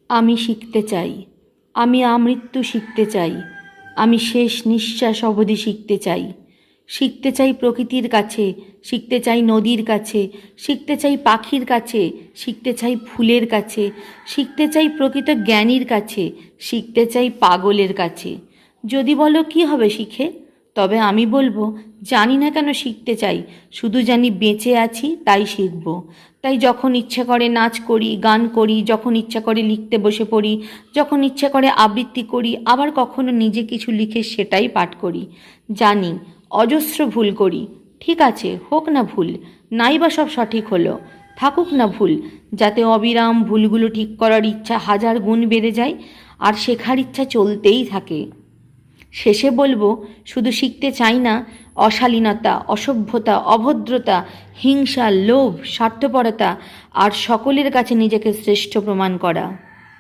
আমি শিখতে চাই, আমি আমৃত্যু শিখতে চাই, আমি শেষ নিঃশ্বাস অবধি শিখতে চাই। শিখতে চাই প্রকৃতির কাছে, শিখতে চাই নদীর কাছে, শিখতে চাই পাখির কাছে, শিখতে চাই ফুলের কাছে, শিখতে চাই প্রকৃত জ্ঞানীর কাছে, শিখতে চাই পাগলের কাছে। যদি বলো কী হবে শিখে, তবে আমি বলবো জানি না কেন শিখতে চাই, শুধু জানি বেঁচে আছি তাই শিখব। তাই যখন ইচ্ছা করে নাচ করি, গান করি, যখন ইচ্ছা করে লিখতে বসে পড়ি, যখন ইচ্ছা করে আবৃত্তি করি, আবার কখনো নিজে কিছু লিখে সেটাই পাঠ করি। জানি অজস্র ভুল করি, ঠিক আছে, হোক না ভুল, নাই বা সব সঠিক হলো, থাকুক না ভুল, যাতে অবিরাম ভুলগুলো ঠিক করার ইচ্ছা হাজার গুণ বেড়ে যায় আর শেখার ইচ্ছা চলতেই থাকে। শেষে বলবো শুধু শিখতে চাই না অশালীনতা, অসভ্যতা, অভদ্রতা, হিংসা, লোভ, স্বার্থপরতা আর সকলের কাছে নিজেকে শ্রেষ্ঠ প্রমাণ করা।